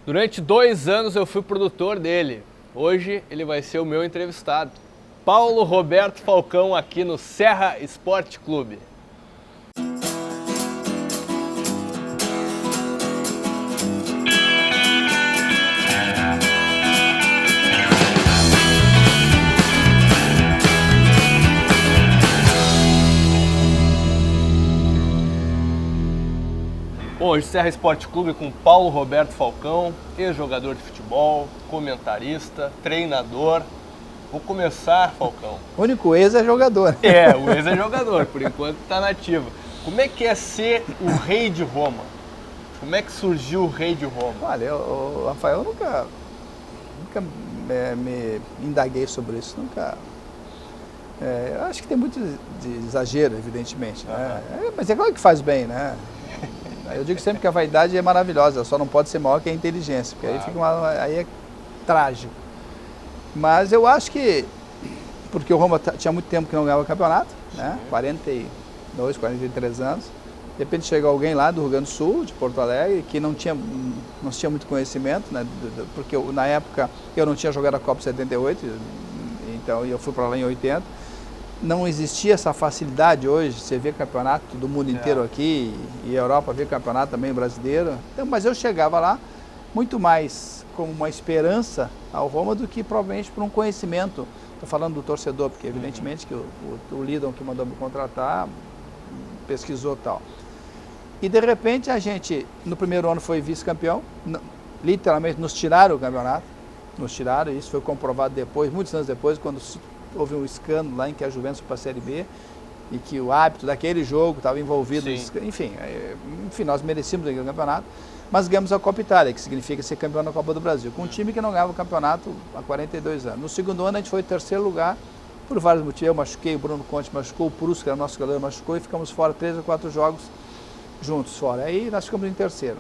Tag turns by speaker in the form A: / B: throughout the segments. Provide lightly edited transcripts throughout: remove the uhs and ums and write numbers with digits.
A: Durante 2 anos eu fui produtor dele. Hoje ele vai ser o meu entrevistado. Paulo Roberto Falcão aqui no Serra Esporte Clube. Bom, hoje Serra Esporte Clube com Paulo Roberto Falcão, ex-jogador de futebol, comentarista, treinador. Vou começar, Falcão.
B: O único ex é jogador.
A: O ex é jogador, por enquanto está nativo. Como é que é ser o rei de Roma? Como é que surgiu o rei de Roma?
B: Olha, Rafael, eu nunca me indaguei sobre isso, nunca. Eu acho que tem muito de exagero, evidentemente, né? Mas é claro que faz bem, né? Eu digo sempre que a vaidade é maravilhosa, só não pode ser maior que a inteligência, porque aí é trágico. Mas eu acho que, porque o Roma tinha muito tempo que não ganhava campeonato, né? 42, 43 anos. De repente chega alguém lá do Rio Grande do Sul, de Porto Alegre, que não tinha muito conhecimento, né? Porque na época eu não tinha jogado a Copa 78, então eu fui para lá em 80. Não existia essa facilidade hoje, você vê campeonato do mundo inteiro aqui, e a Europa vê campeonato também brasileiro. Então, mas eu chegava lá muito mais como uma esperança ao Roma do que provavelmente por um conhecimento. Estou falando do torcedor, porque evidentemente que o Lidon que mandou me contratar pesquisou e tal. E de repente a gente, no primeiro ano foi vice-campeão, literalmente nos tiraram o campeonato, e isso foi comprovado depois, muitos anos depois, quando houve um escândalo lá em que a Juventus foi para a Série B e que o árbitro daquele jogo estava envolvido. Enfim, nós merecíamos aquele campeonato, mas ganhamos a Copa Itália, que significa ser campeão da Copa do Brasil, com um time que não ganhava o campeonato há 42 anos. No segundo ano a gente foi em terceiro lugar, por vários motivos. Eu machuquei, o Bruno Conte machucou, o Prusso, que era nosso jogador, machucou, e ficamos fora 3 ou 4 jogos juntos fora. Aí nós ficamos em terceiro.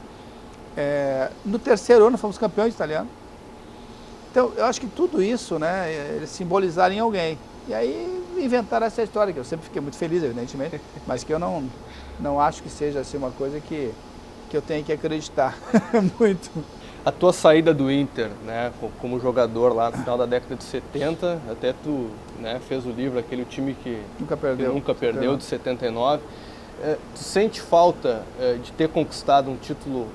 B: No terceiro ano fomos campeões italianos. Então, eu acho que tudo isso, né, eles simbolizaram em alguém. E aí inventaram essa história, que eu sempre fiquei muito feliz, evidentemente, mas que eu não acho que seja assim, uma coisa que eu tenha que acreditar muito.
A: A tua saída do Inter, né, como jogador lá no final da década de 70, até tu, né, fez o livro, aquele time que nunca perdeu, de 79. Tu sente falta de ter conquistado um título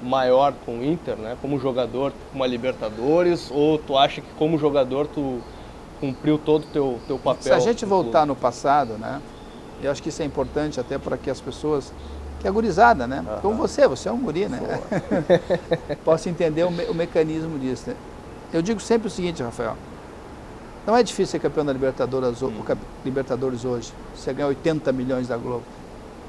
A: maior com o Inter, né, como jogador, com uma Libertadores, ou tu acha que como jogador tu cumpriu todo o teu papel?
B: Se a gente voltar no passado, né, eu acho que isso é importante até para que as pessoas, que é gurizada, né, como você é um guri, né, possa entender o mecanismo disso. Né? Eu digo sempre o seguinte, Rafael, não é difícil ser campeão da Libertadores hoje, você ganha 80 milhões da Globo.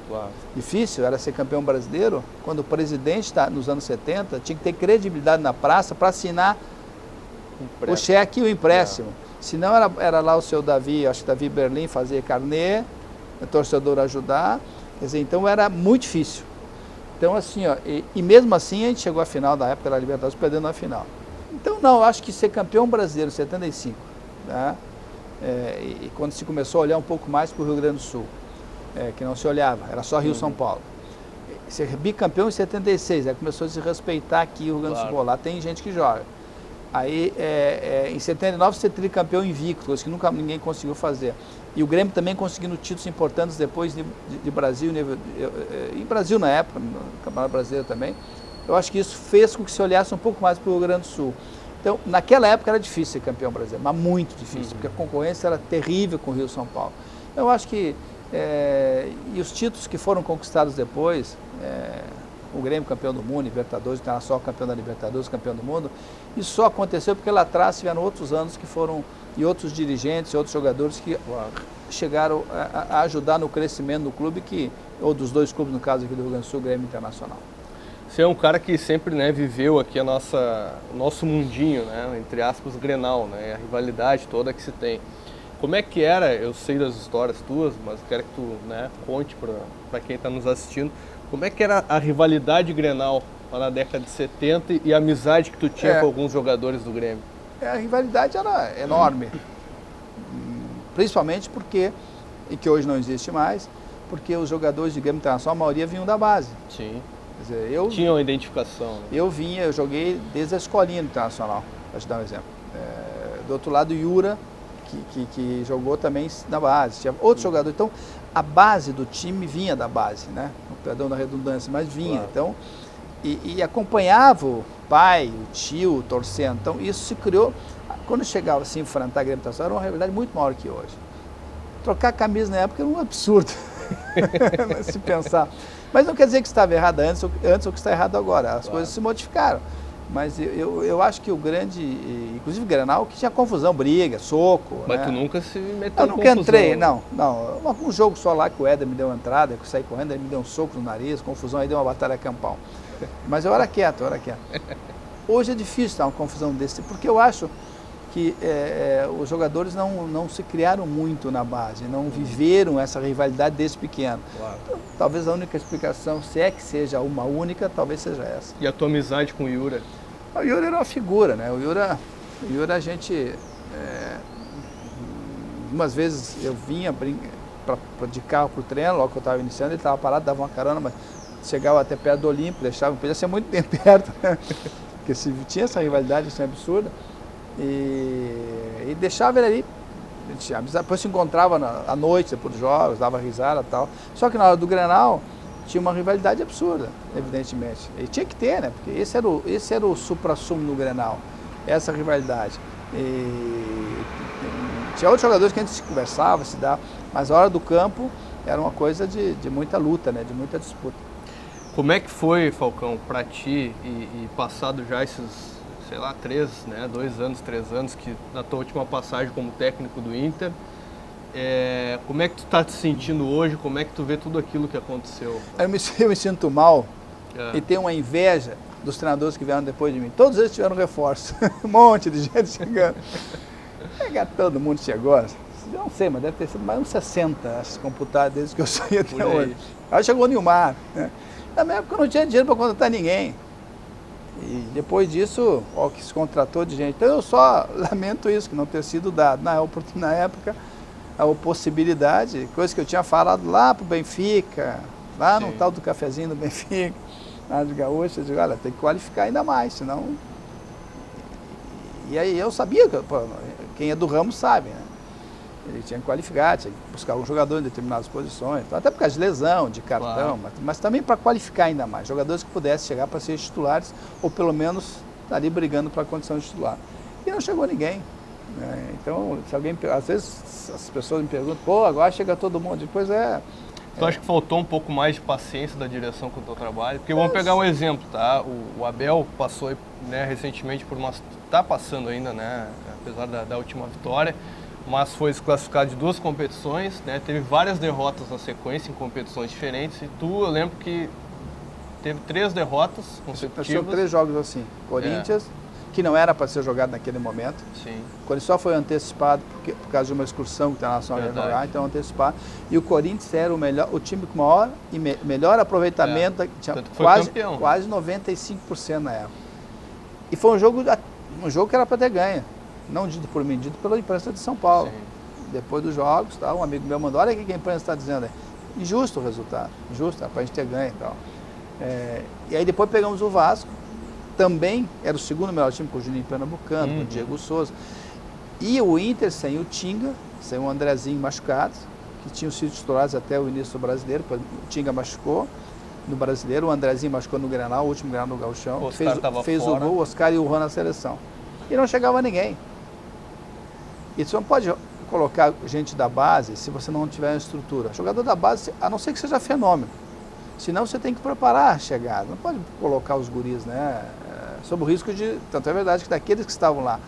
A: Claro.
B: Difícil era ser campeão brasileiro quando o presidente, nos anos 70, tinha que ter credibilidade na praça para assinar o cheque e o empréstimo. Senão era lá o seu Davi, acho que Davi Berlim, fazer carnê, o torcedor ajudar. Quer dizer, então era muito difícil. Então assim, ó, e mesmo assim a gente chegou à final da época da Libertadores perdendo na final. Então não, eu acho que ser campeão brasileiro em 75, né, e quando se começou a olhar um pouco mais para o Rio Grande do Sul, que não se olhava, era só Rio-São Paulo. Ser bicampeão em 76, aí começou a se respeitar aqui o Rio Grande do Sul, lá tem gente que joga. Aí em 79 ser tricampeão invicto, coisa que nunca ninguém conseguiu fazer. E o Grêmio também conseguindo títulos importantes depois de Brasil, e Brasil na época, no Campeonato Brasileiro também. Eu acho que isso fez com que se olhasse um pouco mais para o Rio Grande do Sul. Então, naquela época era difícil ser campeão brasileiro, mas muito difícil, porque a concorrência era terrível com o Rio-São Paulo. Eu acho que e os títulos que foram conquistados depois, o Grêmio campeão do mundo, Libertadores, Internacional campeão da Libertadores, campeão do mundo, isso só aconteceu porque lá atrás tiveram outros anos que foram, e outros dirigentes, outros jogadores que chegaram a ajudar no crescimento do clube, ou dos dois clubes, no caso aqui do Rio Grande do Sul, Grêmio Internacional.
A: Você é um cara que sempre, né, viveu aqui o nosso mundinho, né, entre aspas, Grenal, né, a rivalidade toda que se tem. Como é que era, eu sei das histórias tuas, mas quero que tu, né, conte para quem está nos assistindo, como é que era a rivalidade Grenal lá na década de 70 e a amizade que tu tinha com alguns jogadores do Grêmio?
B: A rivalidade era enorme, principalmente porque, e que hoje não existe mais, porque os jogadores de Grêmio Internacional, a maioria vinham da base.
A: Sim.
B: Quer dizer,
A: tinha uma identificação. Né?
B: Eu joguei desde a escolinha do Internacional, para te dar um exemplo. Do outro lado, o Yura, que jogou também na base, tinha outros jogadores. Então, a base do time vinha da base, né? Perdão da redundância, mas vinha. Claro. Então, e acompanhava o pai, o tio, torcendo. Então, isso se criou. Quando chegava assim, enfrentar a Grêmio Internacional, era uma realidade muito maior que hoje. Trocar camisa na época era um absurdo, se pensar. Mas não quer dizer que estava errado antes ou que está errado agora. As coisas se modificaram. Mas eu acho que o grande, inclusive o Grenal, que tinha confusão, briga, soco.
A: Mas
B: né?
A: Tu nunca se meteu
B: Eu nunca entrei, não. Um jogo só lá que o Éder me deu uma entrada, que eu saí correndo, ele me deu um soco no nariz, confusão, aí deu uma batalha campal. Mas eu era quieto, Hoje é difícil dar uma confusão desse, porque eu acho que os jogadores não se criaram muito na base, não viveram essa rivalidade desde pequeno.
A: Claro.
B: Então, talvez a única explicação, se é que seja uma única, talvez seja essa.
A: E a tua amizade com o Yura?
B: O Yura era uma figura, né? O Yura a gente... umas vezes eu vinha de carro para o treino, logo que eu estava iniciando, ele estava parado, dava uma carona, mas chegava até perto do Olímpico, podia ser muito bem perto, né? Porque se tinha essa rivalidade, isso é absurda. E deixava ele ali, depois se encontrava à noite, depois dos jogos, dava risada e tal. Só que na hora do Grenal tinha uma rivalidade absurda, evidentemente. E tinha que ter, né? Porque esse era o supra-sumo do Grenal, essa rivalidade. E tinha outros jogadores que a gente se conversava, se dava, mas a hora do campo era uma coisa de muita luta, né? De muita disputa.
A: Como é que foi, Falcão, para ti e passado já esses... sei lá, 2 anos, 3 anos, que na tua última passagem como técnico do Inter, como é que tu está te sentindo hoje, como é que tu vê tudo aquilo que aconteceu?
B: Eu me sinto mal e tenho uma inveja dos treinadores que vieram depois de mim. Todos eles tiveram reforço, um monte de gente chegando. Todo mundo chegou, eu não sei, mas deve ter sido mais uns 60, acho, computados desde que eu saí até hoje. Aí chegou o Nilmar, né? Na minha época eu não tinha dinheiro para contratar ninguém. E depois disso, o que se contratou de gente. Então eu só lamento isso, que não ter sido dado na época a possibilidade, coisa que eu tinha falado lá para o Benfica, lá no tal do cafezinho do Benfica, lá de Gaúcha, eu digo, olha, tem que qualificar ainda mais, senão... E aí eu sabia, quem é do ramo sabe, né? Ele tinha que qualificar, tinha que buscar um jogador em determinadas posições, até por causa de lesão, de cartão, mas também para qualificar ainda mais, jogadores que pudessem chegar para ser titulares, ou pelo menos estar ali brigando para a condição de titular. E não chegou ninguém. Né? Então, se alguém, às vezes as pessoas me perguntam, pô, agora chega todo mundo, depois
A: Tu acha que faltou um pouco mais de paciência da direção com o teu trabalho? Porque vamos pegar um exemplo, tá? O Abel passou, né, recentemente por uma... Está passando ainda, né, apesar da última vitória, mas foi desclassificado de 2 competições, né? Teve várias derrotas na sequência em competições diferentes. E eu lembro que teve 3 derrotas consecutivas.
B: São 3 jogos assim. Corinthians, que não era para ser jogado naquele momento.
A: Sim.
B: O Corinthians só foi antecipado por causa de uma excursão que o Internacional ia jogar, então antecipado. E o Corinthians era o time com maior e melhor aproveitamento, tinha quase 95% na época. E foi um jogo que era para ter ganho. Não dito por mim, dito pela imprensa de São Paulo. Sim. Depois dos jogos, um amigo meu mandou, olha o que a imprensa está dizendo. Injusto o resultado, injusto, para a gente ter ganho e tal. E aí depois pegamos o Vasco, também era o segundo melhor time com o Juninho Pernambucano, com o Diego Souza. E o Inter sem o Tinga, sem o Andrezinho machucado, que tinham sido titulares até o início do Brasileiro, o Tinga machucou no Brasileiro, o Andrezinho machucou no Grenal, o último Grenal no Gauchão, fez o gol, o Oscar e o Juan na seleção. E não chegava ninguém. E você não pode colocar gente da base se você não tiver uma estrutura. Jogador da base, a não ser que seja fenômeno. Senão você tem que preparar a chegada. Não pode colocar os guris, né? Sob o risco de... Tanto é verdade que daqueles que estavam lá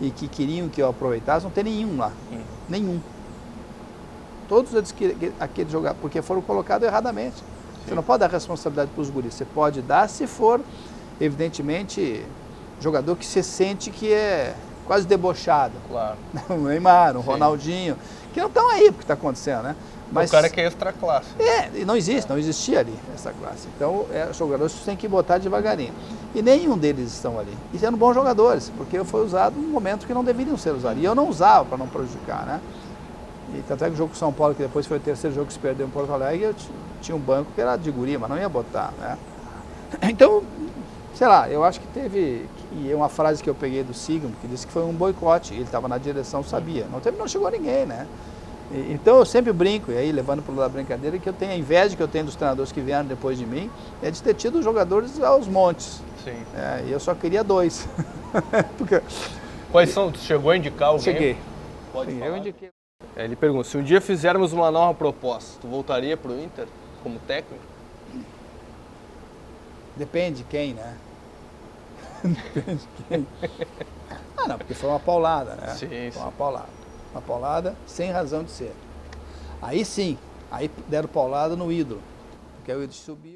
B: e que queriam que eu aproveitasse, não tem nenhum lá. Nenhum. Todos eles aquele jogar, porque foram colocados erradamente. Sim. Você não pode dar responsabilidade para os guris. Você pode dar se for, evidentemente, jogador que se sente que é quase debochado.
A: Claro.
B: O Neymar, o Ronaldinho, que não estão aí porque está acontecendo, né?
A: Mas, o cara que é extra classe.
B: E não existia ali essa classe. Então, os jogadores tem que botar devagarinho. E nenhum deles estão ali. E sendo bons jogadores, porque foi usado num momento que não deveriam ser usados. E eu não usava para não prejudicar, né? E tanto é que o jogo com São Paulo, que depois foi o terceiro jogo que se perdeu em Porto Alegre, eu tinha um banco que era de guri, mas não ia botar, né? Então, sei lá, eu acho que teve, e é uma frase que eu peguei do Sigmund, que disse que foi um boicote, ele estava na direção, sabia, não chegou ninguém, né? Então eu sempre brinco, e aí levando para o lado da brincadeira, que eu tenho a inveja que eu tenho dos treinadores que vieram depois de mim, é de ter tido jogadores aos montes.
A: Sim.
B: E eu só queria 2. Porque...
A: Quais são? Tu chegou a indicar alguém?
B: Cheguei.
A: Pode falar.
B: Eu indiquei.
A: Ele pergunta, se um dia fizermos uma nova proposta, tu voltaria para o Inter como técnico?
B: Depende de quem, né? Depende de quem. Não, porque foi uma paulada, né?
A: Sim,
B: foi uma paulada. Uma paulada sem razão de ser. Aí sim, aí deram paulada no ídolo. Porque o ídolo subiu.